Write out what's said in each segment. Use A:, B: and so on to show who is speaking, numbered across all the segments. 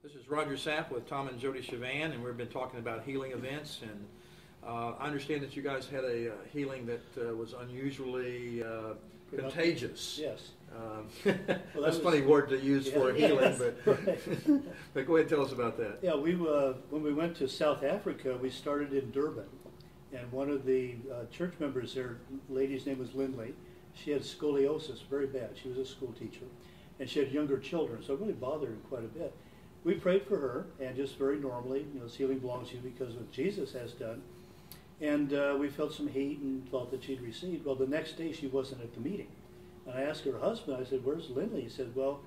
A: This is Roger Sapp with Tom and Jody Chavan, and we've been talking about healing events. And I understand that you guys had a healing that was unusually contagious.
B: Yes.
A: Well, that's a funny word to use for a healing, but but go ahead and tell us about that.
B: Yeah, when we went to South Africa, we started in Durban, and one of the church members there, lady's name was Lindley. She had scoliosis, very bad. She was a school teacher, and she had younger children, so it really bothered her quite a bit. We prayed for her, and just very normally, this healing belongs to you because of what Jesus has done. And we felt some heat and thought that she'd received. Well, the next day she wasn't at the meeting. And I asked her husband, I said, "Where's Lindley?" He said, "Well,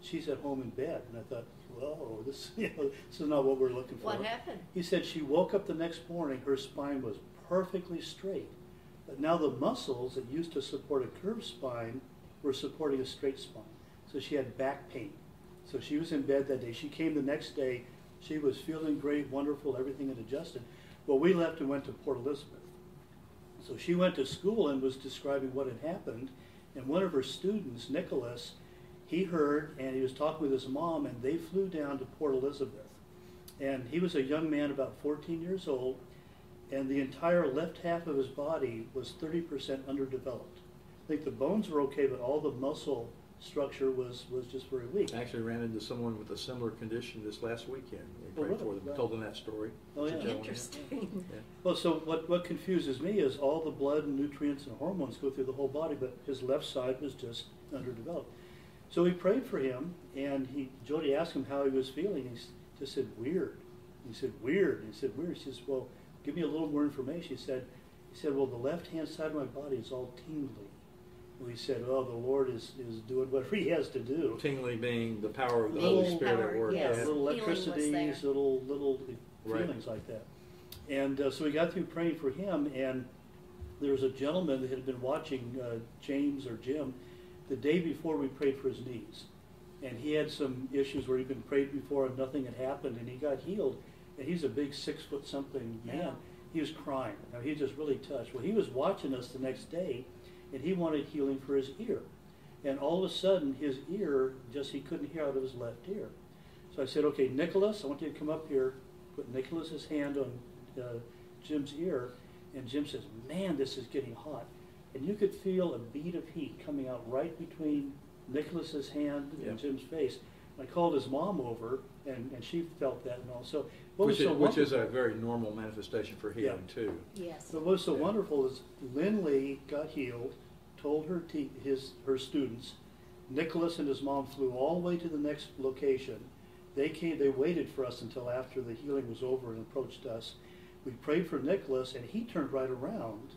B: she's at home in bed." And I thought, whoa, this is not what we're looking for.
C: What happened?
B: He said she woke up the next morning, her spine was perfectly straight. But now the muscles that used to support a curved spine were supporting a straight spine. So she had back pain. So she was in bed that day. She came the next day. She was feeling great, wonderful, everything had adjusted. Well, we left and went to Port Elizabeth. So she went to school and was describing what had happened. And one of her students, Nicholas, he heard, and he was talking with his mom, and they flew down to Port Elizabeth. And he was a young man, about 14 years old, and the entire left half of his body was 30% underdeveloped. I think the bones were okay, but all the muscle structure was just very weak.
A: I actually ran into someone with a similar condition this last weekend. We prayed for them,
B: Right.
A: told them that story.
B: Oh, yeah.
C: Interesting.
A: Yeah.
B: Well, so what confuses me is all the blood and nutrients and hormones go through the whole body, but his left side was just underdeveloped. So we prayed for him, and Jody asked him how he was feeling. He just said, "Weird." He said, "Weird." He said, "Weird." He says, "Well, give me a little more information." He said, "Well, the left-hand side of my body is all tingly." We said, "Oh, the Lord is doing whatever He has to do."
A: Tingly being the power of the
B: Little
A: Holy Spirit
C: power,
A: at work.
C: yes.
A: Yeah.
B: Little
C: Healing was
B: electricities,
C: there.
B: little
A: Right.
B: feelings like that. And so we got through praying for him, and there was a gentleman that had been watching James or Jim the day before we prayed for his knees. And he had some issues where he'd been prayed before and nothing had happened, and he got healed. And he's a big 6-foot-something man.
C: Yeah.
B: He was crying. Now, he was just really touched. Well, he was watching us the next day, and he wanted healing for his ear. And all of a sudden, his ear, he couldn't hear out of his left ear. So I said, "Okay, Nicholas, I want you to come up here." Put Nicholas's hand on Jim's ear, and Jim says, "Man, this is getting hot." And you could feel a bead of heat coming out right between Nicholas's hand and Jim's face. I called his mom over, and she felt that and all. So
A: Which is a very normal manifestation for healing, too.
C: Yes.
B: So what was so wonderful is Lindley got healed, told her students. Nicholas and his mom flew all the way to the next location. They waited for us until after the healing was over and approached us. We prayed for Nicholas, and he turned right around,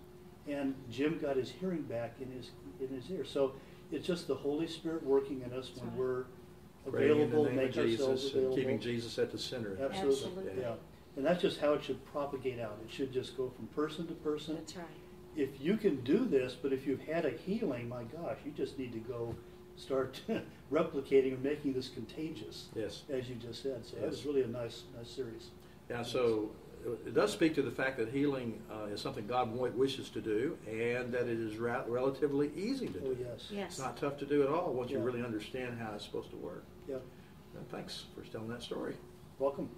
B: and Jim got his hearing back in his ear. So it's just the Holy Spirit working in us when we're available,
A: Praying in the name of
B: make ourselves
A: Jesus
B: available.
A: and keeping Jesus at the center.
B: Absolutely. Yeah. And that's just how it should propagate out. It should just go from person to person.
C: That's right.
B: If you can do this, but if you've had a healing, my gosh, you just need to go start replicating and making this contagious.
A: Yes.
B: As you just said. So
A: Yes.
B: that was really a nice series.
A: Yeah, so it does speak to the fact that healing is something God wishes to do, and that it is relatively easy to do.
B: Oh, yes.
C: Yes.
A: It's not tough to do at all once you
B: Yeah.
A: really understand how it's supposed to work.
B: Yeah.
A: Thanks for telling that story.
B: Welcome.